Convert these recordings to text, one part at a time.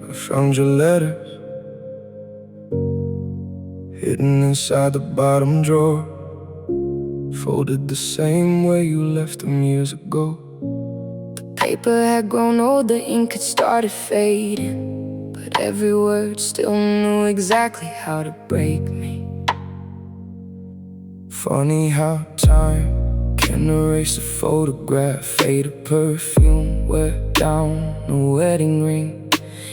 I found your letters hidden inside the bottom drawer, folded the same way you left them years ago. The paper had grown old, the ink had started fading, but every word still knew exactly how to break me. Funny how time can erase a photograph, fade a perfume, wear down a wedding ring.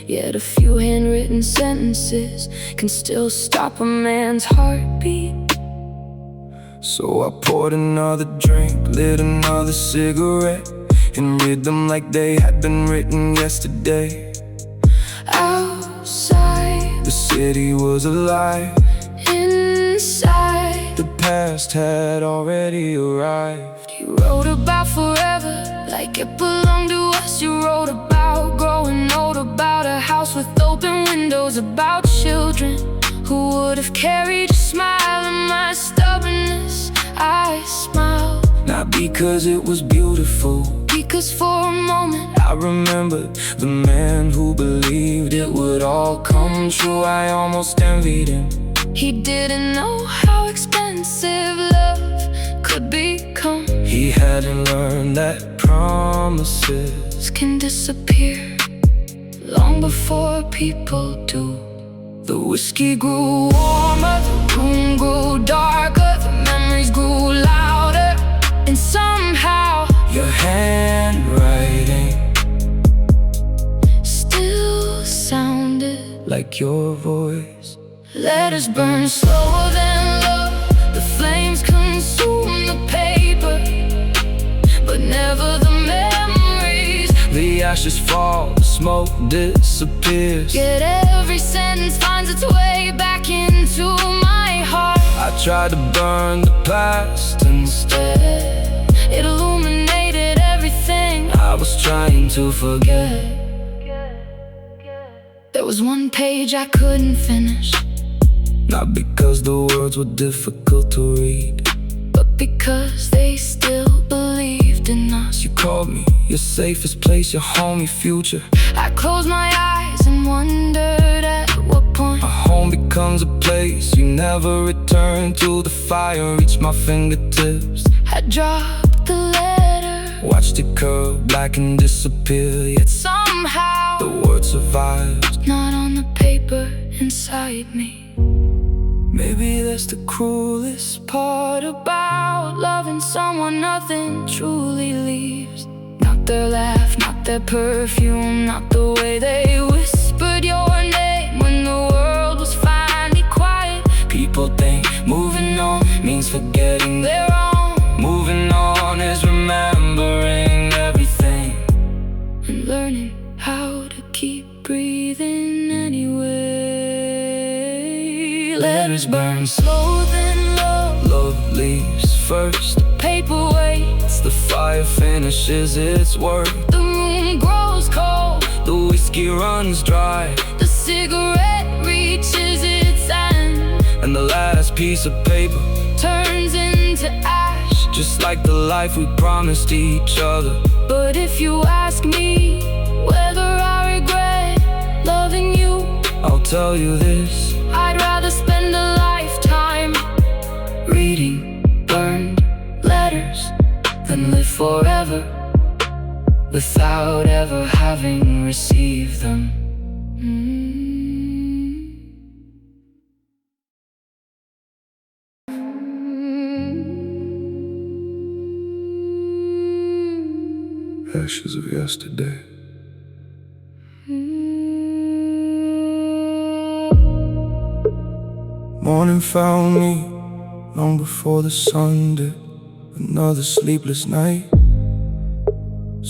Yet a few handwritten sentences can still stop a man's heartbeat. So I poured another drink, lit another cigarette, and read them like they had been written yesterday. Outside, the city was alive. inside, the past had already arrived. you wrote about forever like it belonged to us. You wrote about growing old, about a house with open windows, about children who would have carried a smile. And my stubbornness, I smiled. Not because it was beautiful, because for a moment I remembered the man who believed it would all come true. I almost envied him. he didn't know how expensive love could become. He hadn't learned that promises can disappear long before people do. The whiskey grew Warmer, the room grew darker, the memories grew louder, and somehow your handwriting still sounded like your voice. Letters burn slower than love, the flames consume the paper, but never the memories. The ashes fall, the smoke disappears, Yet every sentence finds its way back into my heart. I tried to burn the past instead. It illuminated everything I was trying to forget. There was one page I couldn't finish, not because the words were difficult to read, but because they still believed in us. You called me your safest place, your home, your future. I closed my eyes and wondered at what point A home becomes a place you never return to. The fire reached my fingertips. I dropped the letter, Watched it curve black and disappear. Yet somehow the word survived. not on the paper inside me. Maybe that's the cruelest Part about loving someone nothing truly leaves. Not their laugh, not their perfume, not the way they whispered your name when the world was finally quiet. People think moving on means forgetting their own. Moving on is remembering everything and learning how to keep breathing anyway. Letters burn slower than love, Love leaves first, the paper waits, the fire finishes its work. the room grows cold, The whiskey runs dry, the cigarette reaches its end, and the last piece of paper turns into ash. just like the life we promised each other. But if you ask me whether I regret loving you, I'll tell you this: I'd rather spend a lifetime reading burned letters than live forever without ever having received them. Ashes of yesterday. Morning found me long before the sun did. Another sleepless night.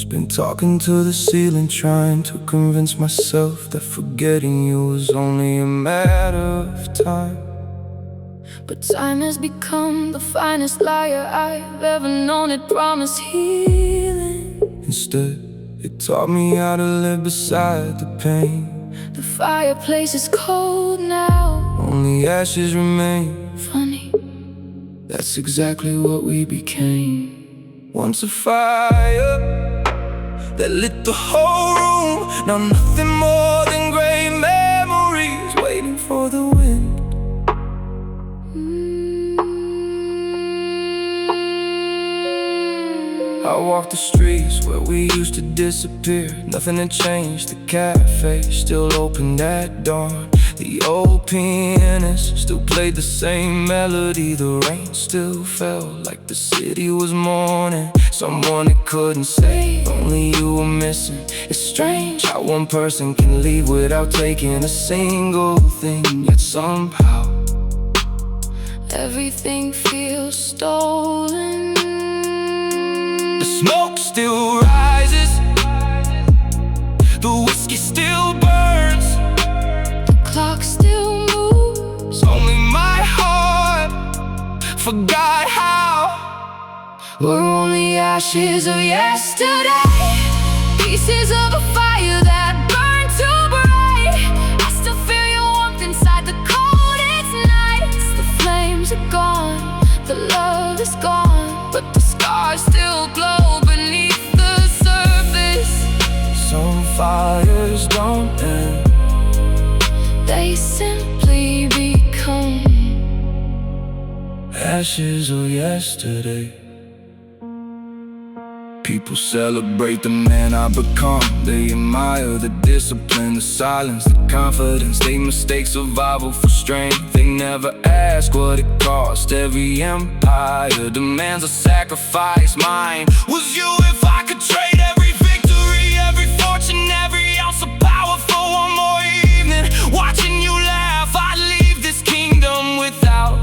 Been talking to the ceiling, trying to convince myself that forgetting you was only a matter of time. But time has become the finest liar I've ever known. It promised healing. Instead, it taught me how to live beside the pain. The fireplace is cold now. Only ashes remain. Funny, That's exactly what we became. Once a fire that lit the whole room. Now nothing more than gray memories waiting for the wind. I walk the streets where we used to disappear. Nothing had changed, the cafe still opened at dawn. The old pianist still played the same melody. The rain still fell like the city was mourning someone it couldn't save, only you were missing. It's strange how one person can leave without taking a single thing, yet somehow everything feels stolen. The smoke still rises, the whiskey still burns, the clock still moves. only my heart forgot how. We're only ashes of yesterday, pieces of a fire that burned too bright. I still feel your warmth inside the coldest nights. The flames are gone, the love is gone, but the scars still glow beneath the surface. Some fires don't end, They simply become ashes of yesterday. People celebrate the man I become. They admire the discipline, the silence, the confidence. They mistake survival for strength. They never ask what it cost. Every empire demands a sacrifice. Mine was you if I could trade every victory, every fortune, every ounce of power for one more evening. Watching you laugh, I'd leave this kingdom without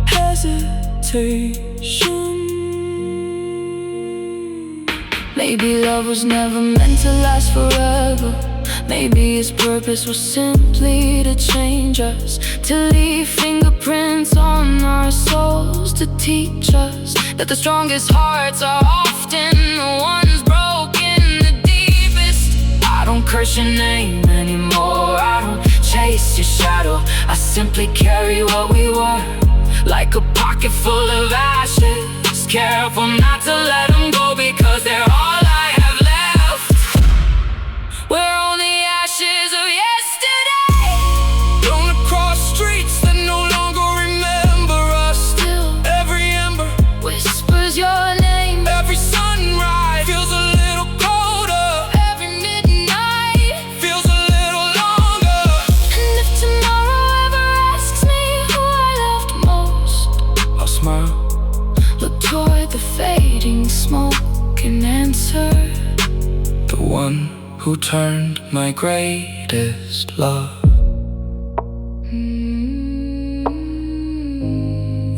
hesitation. Maybe love was never meant to last forever. Maybe its purpose was simply to change us, to leave fingerprints on our souls, to teach us that the strongest hearts are often the ones broken the deepest. I don't curse your name anymore, I don't chase your shadow. I simply carry what we were, like a pocket full of ashes, careful not to let them go, because they're all I have left. We're only ashes of yesterday, Thrown across streets that no longer remember us. still Every ember, whispers your name. every sunrise feels a little colder, Every midnight, feels a little longer. and if tomorrow ever asks me who I loved most, I'll smile, look toward the fading smoke and answer. the one who turned my greatest love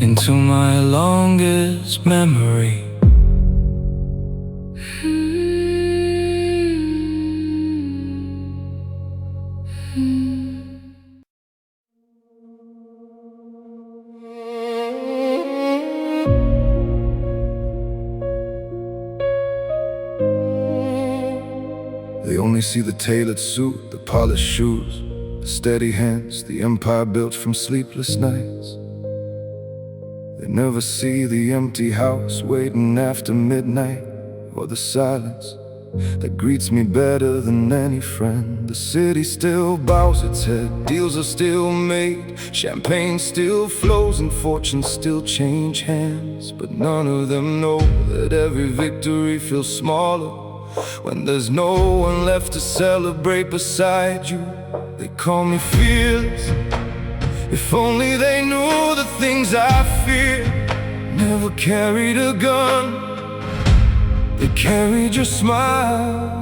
into my longest memory. They only see the tailored suit, the polished shoes, the steady hands, the empire built from sleepless nights. They never see the empty house waiting after midnight, or the silence that greets me better than any friend. The city still bows its head, deals are still made, champagne still flows and fortunes still change hands. But none of them know that every victory feels smaller when there's no one left to celebrate beside you. They call me fearless, if only they knew the things I fear. Never carried a gun, they carried your smile.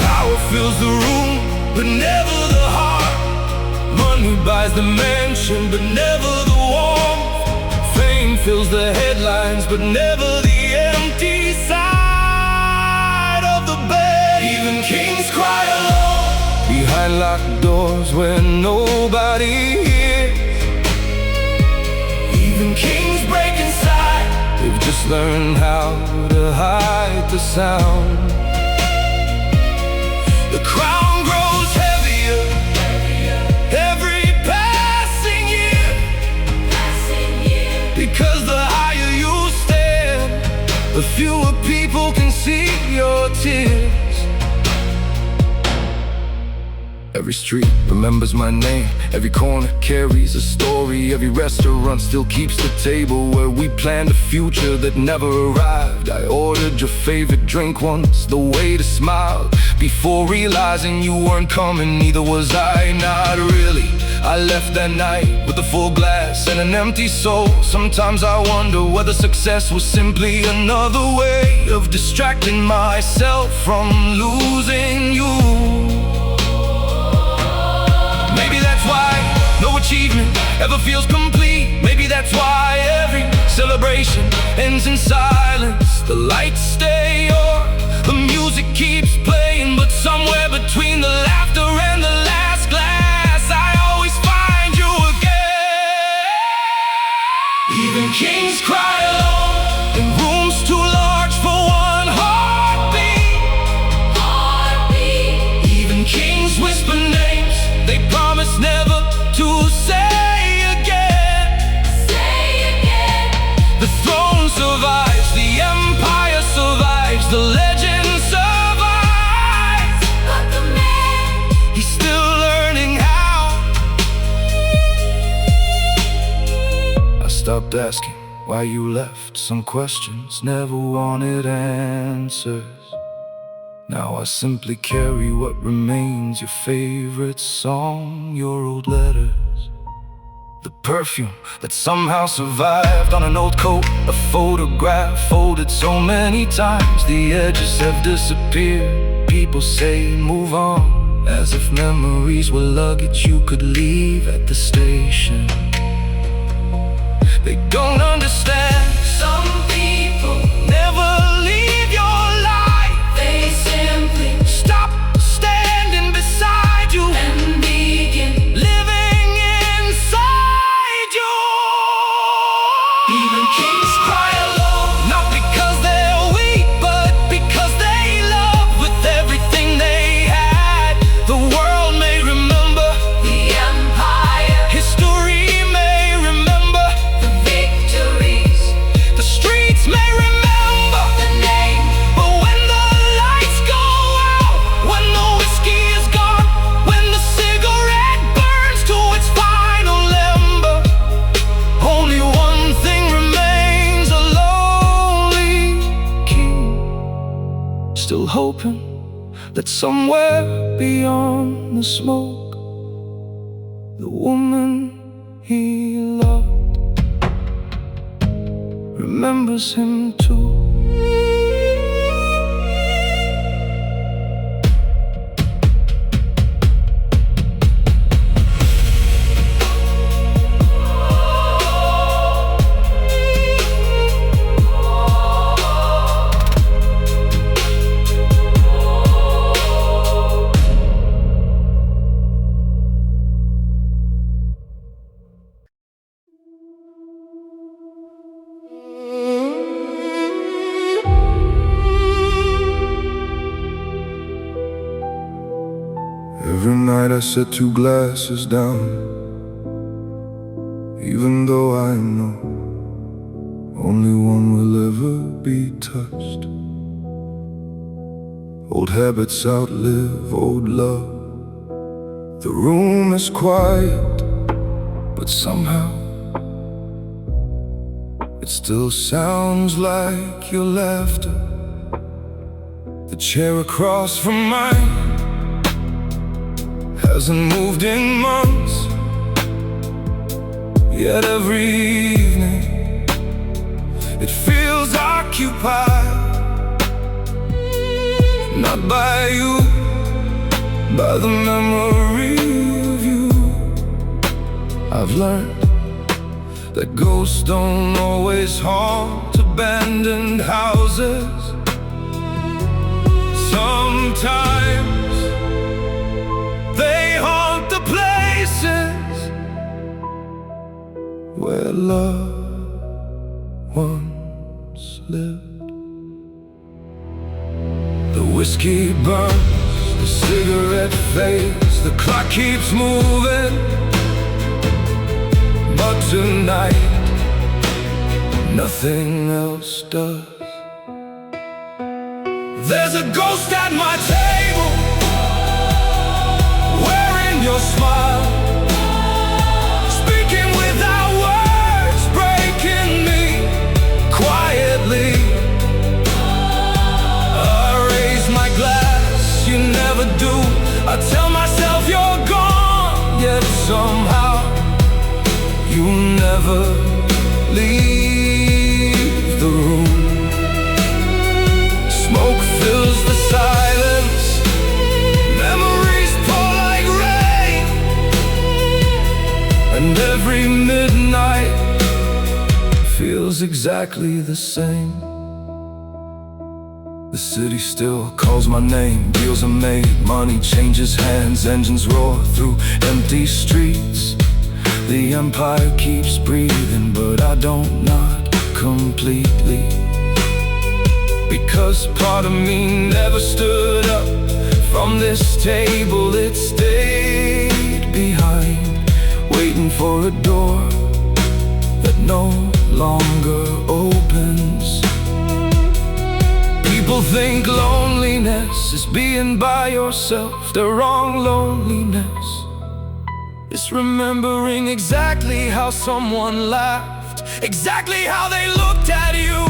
Power fills the room, but never the heart. Money buys the mansion, but never the warmth. Fame fills the headlines, but never the empty side of the bed. Even kings cry alone behind locked doors where nobody hears. Even kings break inside, they've just learned how to hide the sound. The crown grows heavier every passing year, because the higher you the fewer people can see your tears. Every street remembers my name, every corner carries a story. Every restaurant still keeps the table where we planned a future that never arrived. I ordered your favorite drink once, the way to smile, before realizing you weren't coming, neither was I. Not really. I left that night with a full glass and an empty soul. Sometimes I wonder whether success was simply another way of distracting myself from losing you. Maybe that's why no achievement ever feels complete. Maybe that's why every celebration ends in silence. The lights stay on, the music keeps playing, but somewhere between the laughter and the last glass, I always find you again. Even kings cry alone in rooms too large for one heartbeat. Even kings whisper names they promise never to say again. The throne survives, the empire survives, the legend survives, but the man, he's still learning how. I stopped asking why you left. Some questions never wanted answers. Now I simply carry what remains, your favorite song, your old letters, the perfume that somehow survived on an old coat, a photograph folded so many times the edges have disappeared. People say move on, as if memories were luggage you could leave at the station. They don't understand, some people never leave your life. They simply stop standing beside you and begin living inside you. Even kings cry alone, not because they're weak, but because they love with everything they had. The world may remember the empire, history may remember the victories, the streets may remember the name. But when the lights go out, when the whiskey is gone, when the cigarette burns to its final ember, only one thing remains, a lonely king, still hoping that somewhere beyond the smoke, the woman he loved remembers him too. Every night I set 2 glasses down, even though I know only one will ever be touched. Old habits outlive old love. The room is quiet, but somehow it still sounds like your laughter. The chair across from mine hasn't moved in months, yet every evening it feels occupied. Not by you, by the memory of you. I've learned that ghosts don't always haunt abandoned houses. Sometimes they haunt the places where loved ones lived. The whiskey burns, the cigarette fades, the clock keeps moving. But tonight, nothing else does. There's a ghost at my table, wearing your smile, speaking without words, breaking me quietly. I raise my glass, you never do. I tell myself you're gone, yet somehow you never leave the room. Smoke fills the silence, memories pour like rain, and every midnight feels exactly the same. The city still calls my name, deals are made, money changes hands, engines roar through empty streets. The empire keeps breathing, but I don't nod completely, because part of me never stood up from this table. It stayed behind, waiting for a door that no longer opens. People think loneliness is being by yourself. The wrong loneliness is remembering exactly how someone laughed, exactly how they looked at you,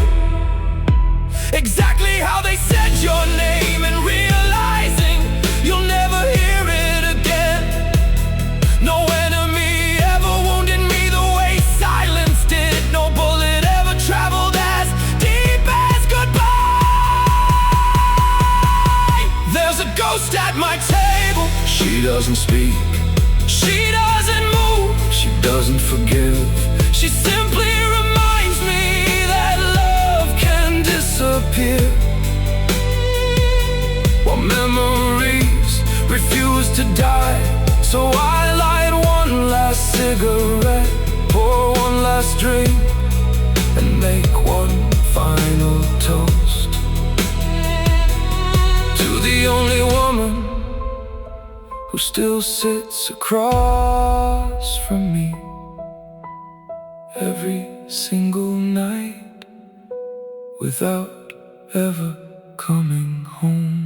exactly how they said your name, and realizing you'll never hear it again. No enemy ever wounded me the way silence did. No bullet ever traveled as deep as goodbye. There's a ghost at my table. She doesn't speak, she doesn't move, she doesn't forgive. She simply reminds me that love can disappear, while memories refuse to die. So I light one last cigarette, pour one last drink, and make one final toast to the only woman who still sits across from me every single night without ever coming home.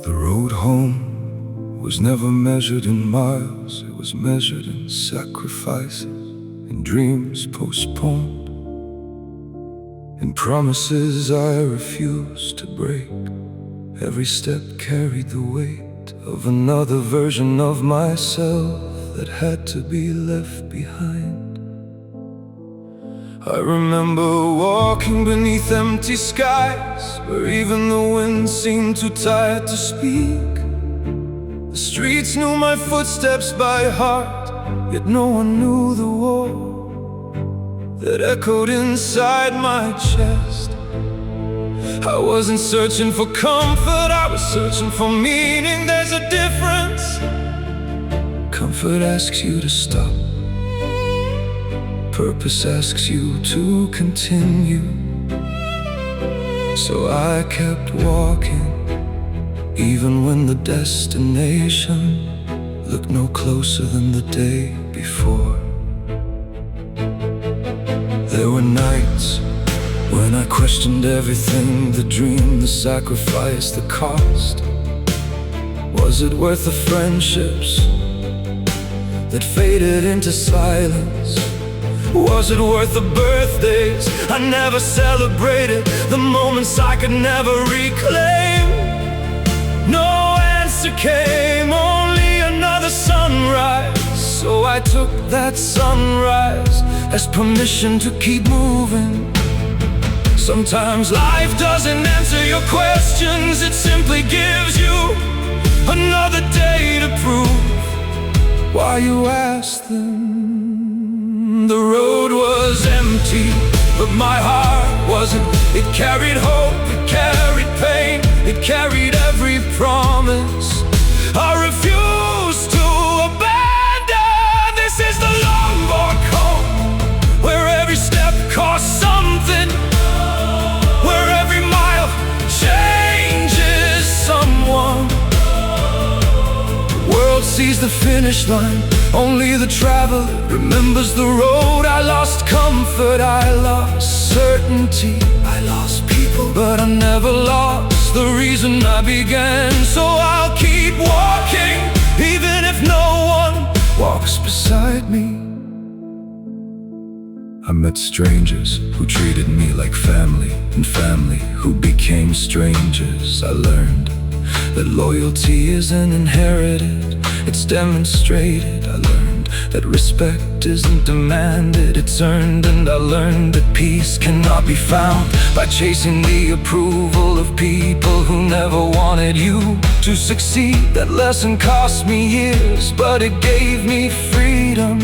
The road home was never measured in miles. It was measured in sacrifices, in dreams postponed, in promises I refused to break. Every step carried the weight of another version of myself that had to be left behind. I remember walking beneath empty skies, where even the wind seemed too tired to speak. The streets knew my footsteps by heart, yet no one knew the war that echoed inside my chest. I wasn't searching for comfort, I was searching for meaning. There's a difference. Comfort asks you to stop, purpose asks you to continue. So I kept walking, even when the destination looked no closer than the day before. There were nights when I questioned everything, the dream, the sacrifice, the cost. Was it worth the friendships that faded into silence? Was it worth the birthdays I never celebrated, the moments I could never reclaim? No answer came, only another sunrise. So I took that sunrise as permission to keep moving. Sometimes life doesn't answer your questions, it simply gives you another day to prove. Why, you ask them? The road was empty, but my heart wasn't. It carried hope, it carried pain, it carried every promise I refuse to abandon. This is the long walk home, where every step costs something, where every mile changes someone. The world sees the finish line, only the traveler remembers the road. I lost comfort, I lost certainty, I lost people, but I never lost the reason I began. So I'll keep walking, even if no one walks beside me. I met strangers who treated me like family, and family who became strangers. I learned that loyalty isn't inherited, it's demonstrated. I learned that respect isn't demanded, it's earned. And I learned that peace cannot be found by chasing the approval of people who never wanted you to succeed. That lesson cost me years, but it gave me freedom.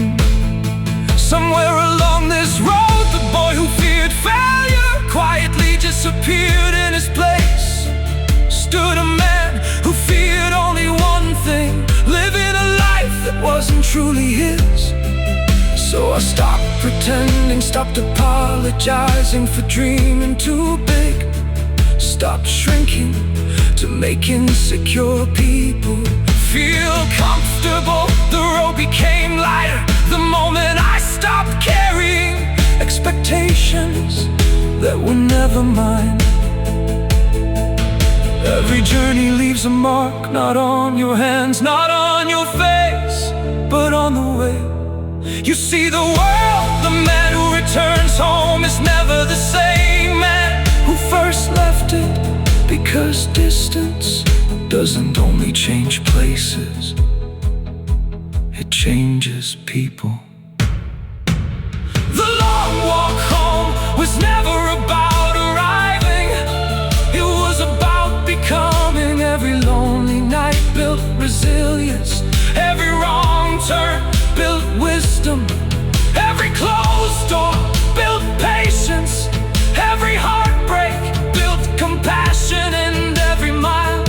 Somewhere along this road, the boy who feared failure quietly disappeared in his place. Stood a man who feared only one thing, living a life that wasn't truly his. So I stopped pretending, stopped apologizing for dreaming too big, stopped shrinking to make insecure people feel comfortable. The road became lighter the moment I stopped carrying expectations that were never mine. Every journey leaves a mark, not on your hands, not on your face, but on the way. You see the world, the man who returns home is never the same man who first left it, because distance doesn't only change places, it changes people. The long walk home was never about arriving, it was about becoming. Every lonely night built resilience, every wrong turn built wisdom, every closed door built patience, every heartbreak built compassion, and every mile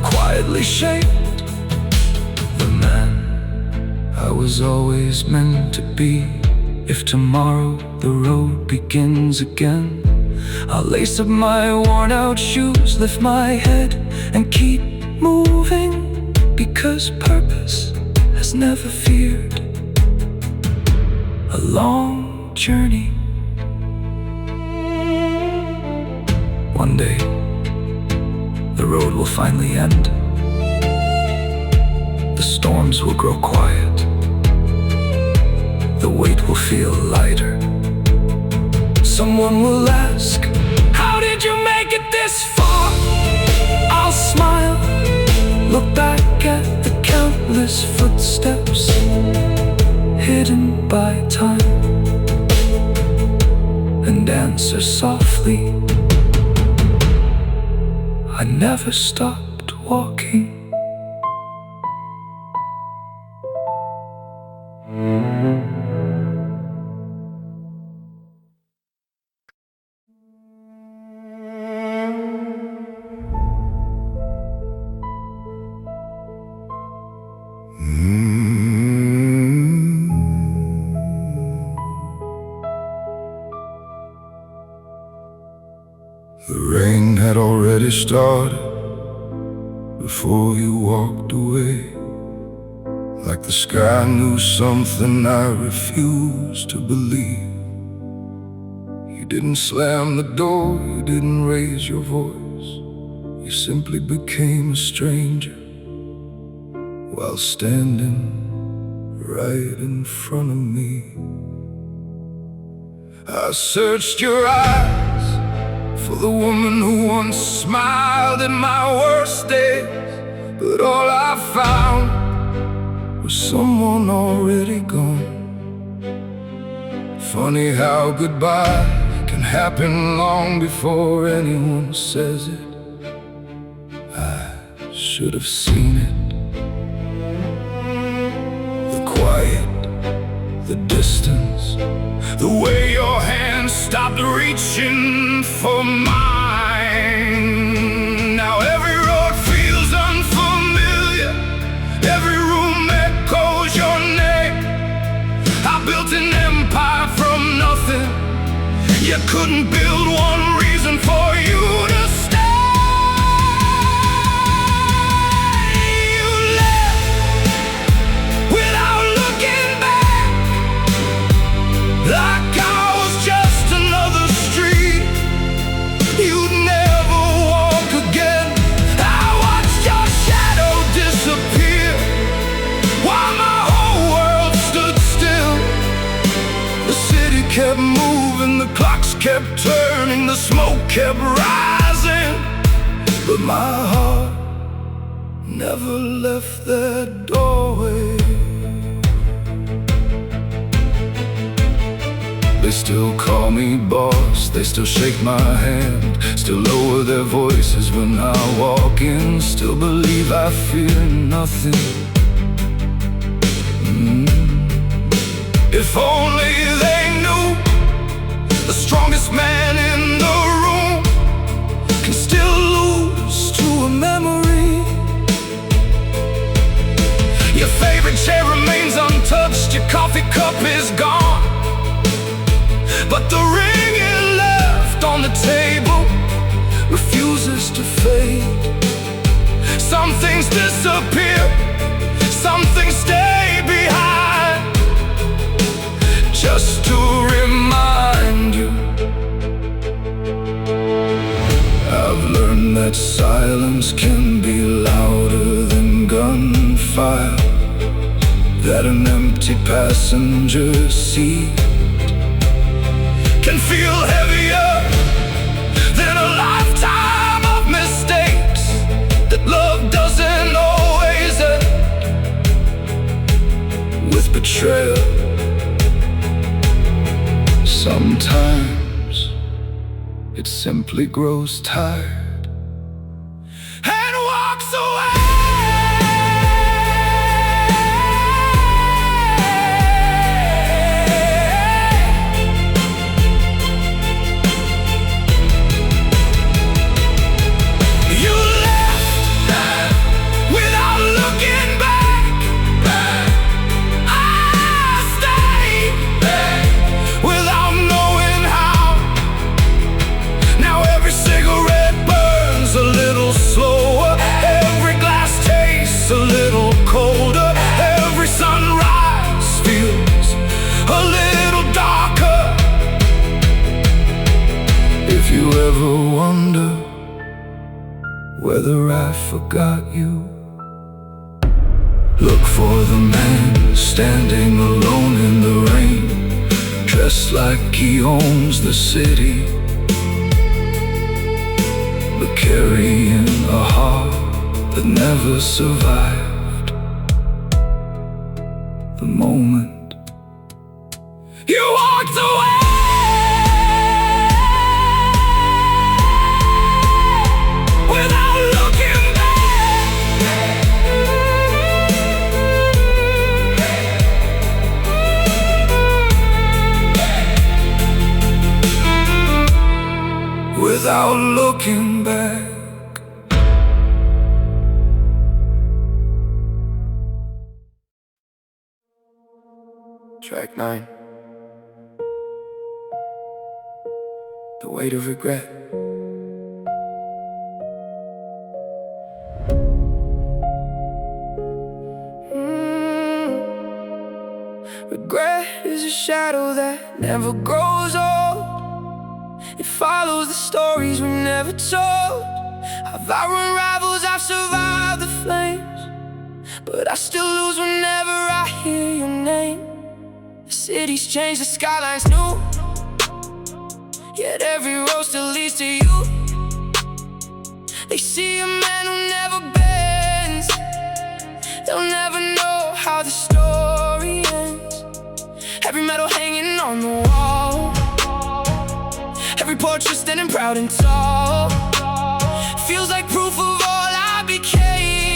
quietly shaped the man I was always meant to be. If tomorrow the road begins again, I'll lace up my worn out shoes, lift my head and keep moving, because purpose has never feared a long journey. One day the road will finally end, the storms will grow quiet, the weight will feel lighter. Someone will ask, how did you make it this far? I'll smile, look back at the countless footsteps hidden by time, and answer softly, I never stopped walking. The rain had already started before you walked away, like the sky knew something I refused to believe. You didn't slam the door, you didn't raise your voice, you simply became a stranger while standing right in front of me. I searched your eyes for the woman who once smiled at my worst days, but all I found was someone already gone. Funny how goodbye can happen long before anyone says it. I should have seen it. The quiet, the distance, the way your hand stopped reaching for mine. Now every road feels unfamiliar, every room echoes your name. I built an empire from nothing. You couldn't build one reason for you to stay. You left without looking back, like I was just another street you'd never walk again. I watched your shadow disappear while my whole world stood still. The city kept moving, the clocks kept turning, the smoke kept rising, but my heart never left that doorway. They still call me boss, they still shake my hand, still lower their voices when I walk in, still believe I fear nothing. If only they knew the strongest man in the room can still lose to a memory. Your favorite chair remains untouched, your coffee cup is gone, but the ring you left on the table refuses to fade. Some things disappear, some things stay behind, just to remind you. I've learned that silence can be louder than gunfire, that an empty passenger seat can feel heavier than a lifetime of mistakes, that love doesn't always end with betrayal. Sometimes it simply grows tired and walks away. You left without looking back. I stayed without knowing how. Now every cigarette burns a little slower, every glass tastes a little colder, every sunrise feels a little darker. If you ever wonder whether I forgot you, look for the man standing alone in the rain, dressed like he owns the city, but carrying a heart that never survived the moment you walked away. Without looking back, without looking back. Track 9. The weight of regret. Regret is a shadow that never grows old. It follows the stories we never told. I've outrun rivals, I've survived the flames, but I still lose whenever I hear your name. The city's changed, the skyline's new, yet every road still leads to you. They see a man who never bends, they'll never know how the story ends. Every medal hanging on the wall, every portrait standing proud and tall, feels like proof of all I became.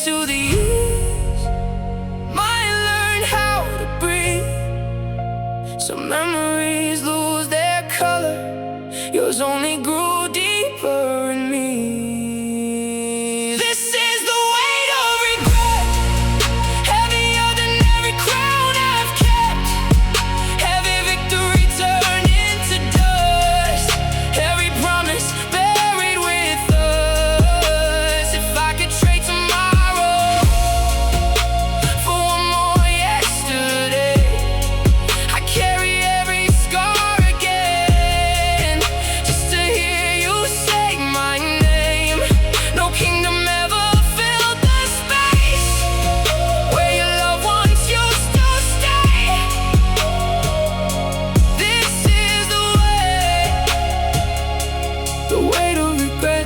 to the east might learn how to breathe. Some memories lose their color, yours only grew deeper in me. This is the weight of regret, heavier than every crown I've kept. Every victory turned into dust, every promise buried with us. If I could trade tomorrow for one more yesterday, I'd carry every scar again, just to hear you say my name. No kingdom ever filled the space where your loved ones used to stay. This is the weight of regret.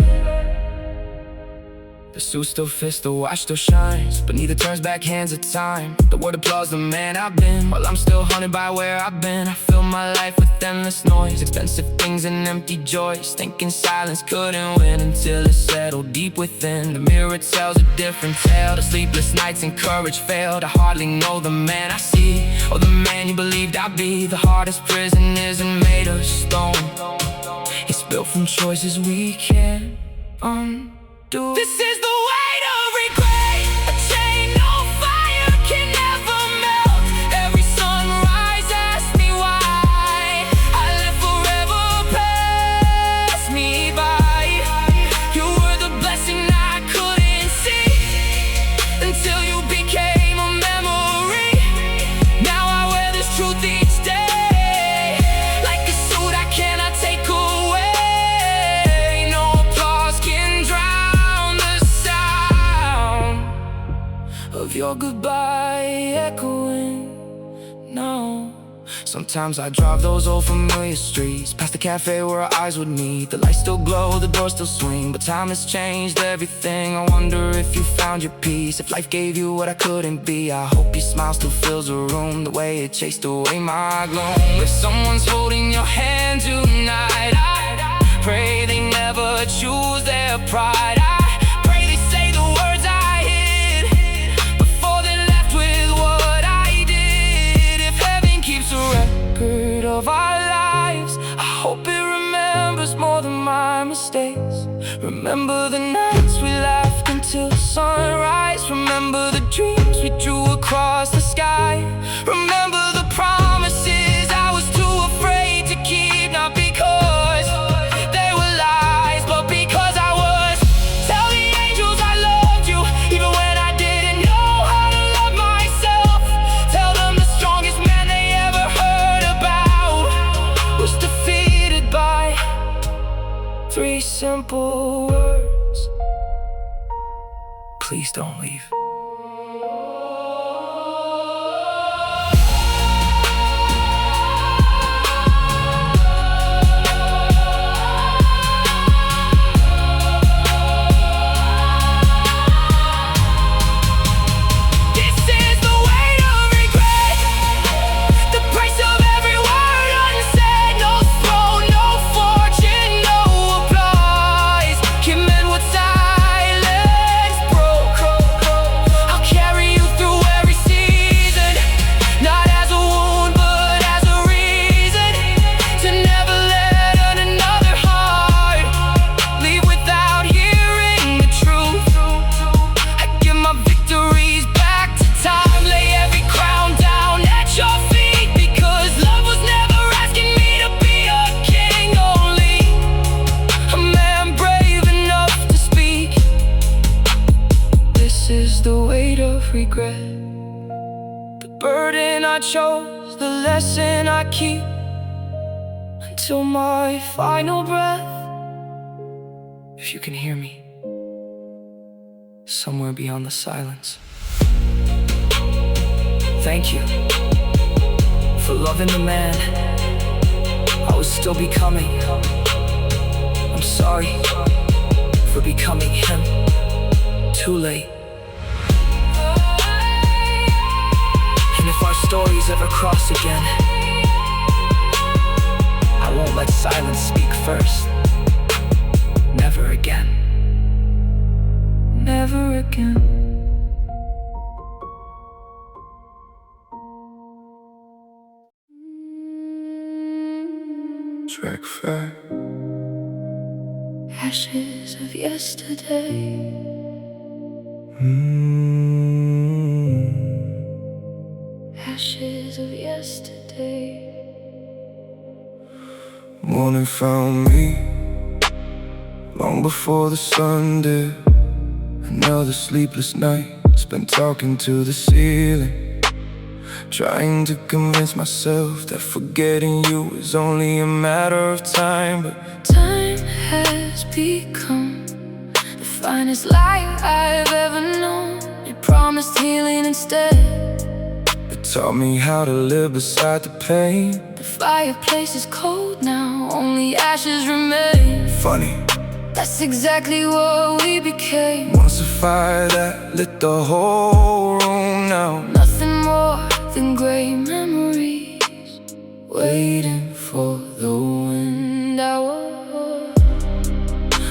The suit still fits, the watch still shines, but neither turns back hands of time. The word applauds the man I've been, while I'm still haunted by where I've been. I fill my life with endless noise, expensive things and empty joys, thinking silence couldn't win until it settled deep within. The mirror tells a different tale, the sleepless nights and courage failed. I hardly know the man I see, or the man you believed I'd be. The hardest prison isn't made of stone, it's built from choices we can't undo. This is the weight of regret, a chain no fire can ever melt. Every sunrise asks me why I let forever pass me by. You were the blessing I couldn't see until you became a memory. Now I wear this truth each day, like a suit I cannot take away. No applause can drown the sound of your goodbye echoing now. Sometimes I drive those old familiar streets, past the cafe where our eyes would meet. The lights still glow, the doors still swing, but time has changed everything. I wonder if you found your peace, if life gave you what I couldn't be. I hope your smile still fills the room the way it chased away my gloom. If someone's holding your hand tonight, I pray they never choose their pride. I pray they say the words I hid before they left with what I did. If heaven keeps a record of our lives, I hope it remembers more than my mistakes. Remember the nights we laughed until sunrise. Remember the dreams we drew across the sky. Remember the promises I was too afraid to keep, not because they were lies, but because I was. Tell the angels I loved you, even when I didn't know how to love myself. Tell them the strongest man they ever heard about was defeated by 3 simple words: please don't leave. This is the weight of regret, the price of every word unsaid. No throne, no fortune, no applause can mend what silence broke. I'll carry you through every season, not as a wound but as a reason to never let another heart leave without hearing the truth. I give my victories back to time, lay every crown down at your feet, because love was never asking me to be a king, only a man brave enough to speak. This is the weight of regret, the burden I chose, the lesson I keep until my final breath. If you can hear me somewhere beyond the silence, thank you for loving the man I was still becoming. I'm sorry for becoming him too late. And if our stories ever cross again, I won't let silence speak first. Never again. Never again. Track 5. Ashes of yesterday. Ashes of yesterday. Morning found me long before the sun did. Another sleepless night spent talking to the ceiling, trying to convince myself that forgetting you is only a matter of time. But time has become the finest lie I've ever known. It promised healing instead. it taught me how to live beside the pain. The fireplace is cold now, only ashes remain. Funny, that's exactly what we became. once a fire that lit the whole room now. Nothing more than gray memories, waiting for the wind hour.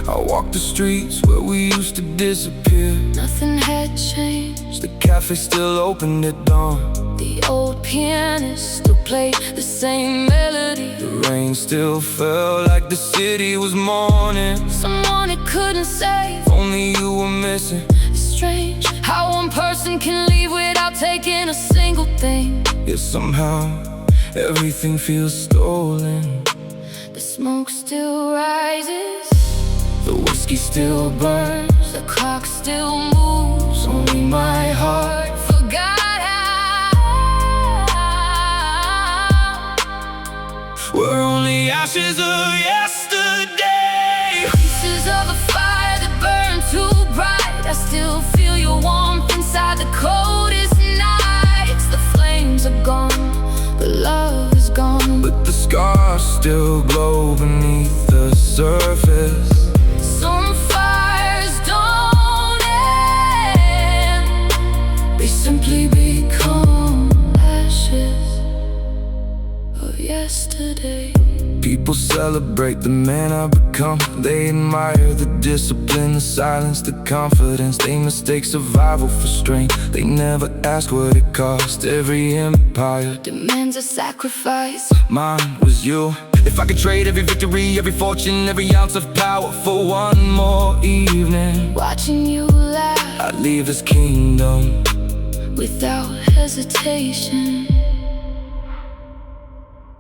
I walked the streets where we used to disappear. Nothing had changed. The cafe still opened at dawn. The old pianist still played the same melody. The rain still fell like the city was mourning. Someone it couldn't save, If only you were missing. it's strange how one person can leave without taking a single thing. Yet somehow everything feels stolen. The smoke still rises, The whiskey still burns. the clock still moves. Only my heart forgot how. We're only ashes of yesterday. Pieces of a fire that burn too bright. I still feel your warmth inside the coldest nights. The flames are gone, but love is gone. But the scars still glow beneath the surface. Some fires don't end, they simply become ashes of yesterday. People celebrate the man I've become. They admire the discipline, the silence, the confidence. They mistake survival for strength. They never ask what it cost. Every empire Demands a sacrifice. mine was you. If I could trade every victory, every fortune, every ounce of power for one more evening, Watching you laugh I'd leave this kingdom. without hesitation.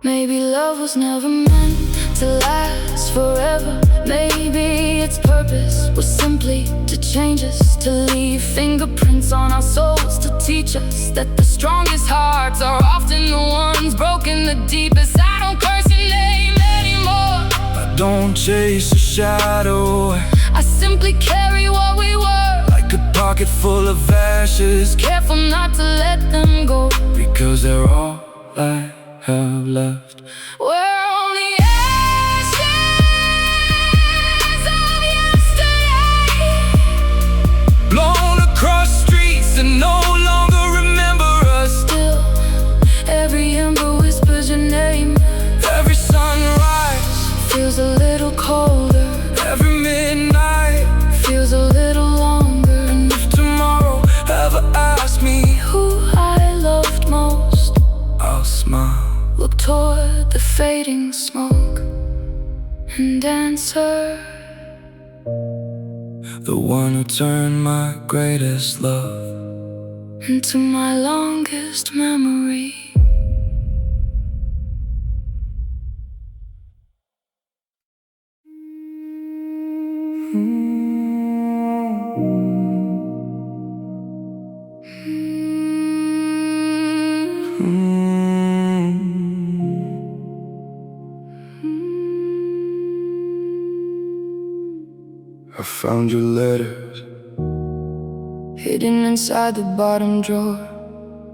Maybe love was never meant to last forever. Maybe its purpose was simply to change us, to leave fingerprints on our souls, to teach us that the strongest hearts are often the ones broken the deepest. I don't curse your name anymore. I don't chase a shadow, I simply carry what we were, like a pocket full of ashes, careful not to let them go. because they're all I have left. We're only ashes of yesterday, Blown across streets that no longer remember us. still every ember whispers your name. Every sunrise, Feels a little colder, every midnight. feels a little longer. And if tomorrow ever asks me, Who I loved most, I'll smile. look toward the fading smoke and answer. The one who turned my greatest love Into my longest memory. I found your letters Hidden inside the bottom drawer,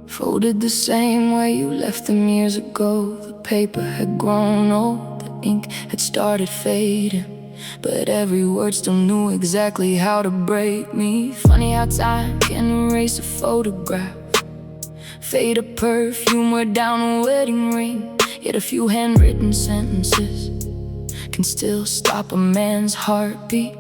folded the same way you left them years ago. The paper had grown old, the ink had started fading, but every word still knew exactly how to break me. Funny how time can erase a photograph, fade a perfume, wear down a wedding ring. Yet a few handwritten sentences can still stop a man's heartbeat.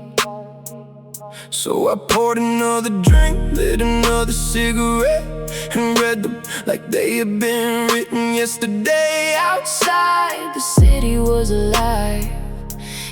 So I poured another drink, lit another cigarette, and read them like they had been written yesterday. Outside, the city was alive.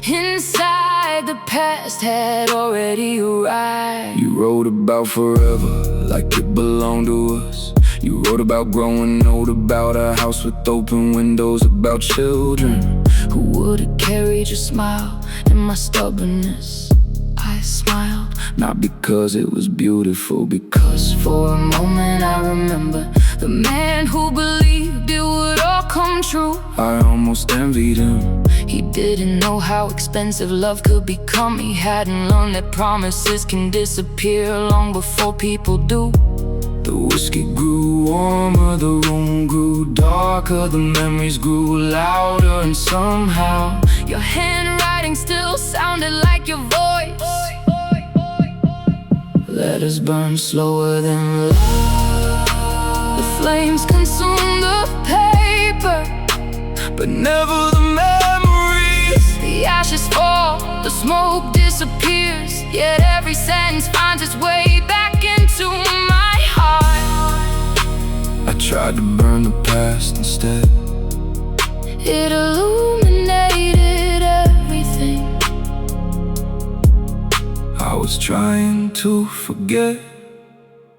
Inside, the past had already arrived. You wrote about forever like it belonged to us. You wrote about growing old, about a house with open windows, about children who would have carried your smile and my stubbornness. I smiled, not because it was beautiful, because for a moment I remember the man who believed it would all come true. I almost envied him. He didn't know how expensive love could become. He hadn't learned that promises can disappear long before people do. The whiskey grew warmer, the room grew darker, the memories grew louder, and somehow your handwriting still sounded like your voice. Letters burn slower than love. The flames consume the paper, but never the memories. The ashes fall, the smoke disappears, yet every sentence finds its way back into my heart. I tried to burn the past instead. It illuminated everything. I was trying to forget.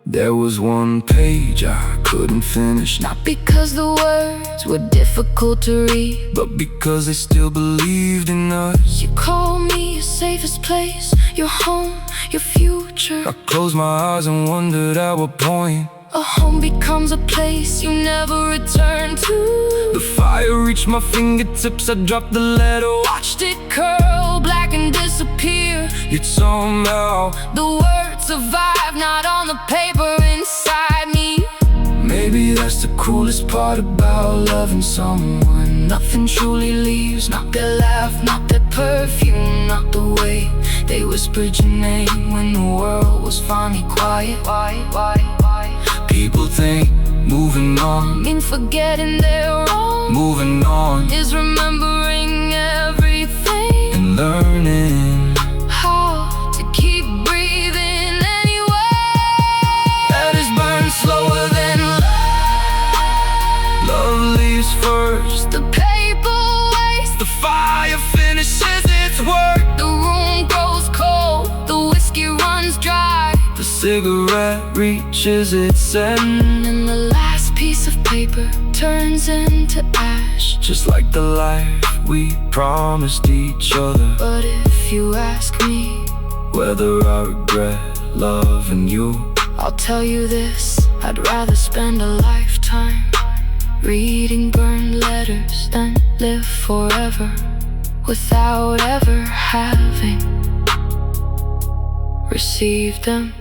There was one page I couldn't finish, not because the words were difficult to read, but because they still believed in us. You called me your safest place, your home, your future. I closed my eyes and wondered at what point a home becomes a place you never return to. The fire reached my fingertips, I dropped the letter, watched it curl black and disappear. Yet somehow the words survive, not on the paper inside me. Maybe that's the coolest part about loving someone. Nothing truly leaves, not their laugh, not their perfume, not the way they whispered your name when the world was finally quiet. People think moving on means forgetting they're wrong. Moving on is remembering everything and learning how to keep breathing anyway. Letters burn slower than love. Love leaves first, the paper wastes, the fire finishes its work. The room grows cold, the whiskey runs dry, the cigarette reaches its end, and the last piece of paper turns into ash. Just like the life we promised each other. But if you ask me whether I regret loving you, I'll tell you this: I'd rather spend a lifetime reading burned letters than live forever without ever having received them.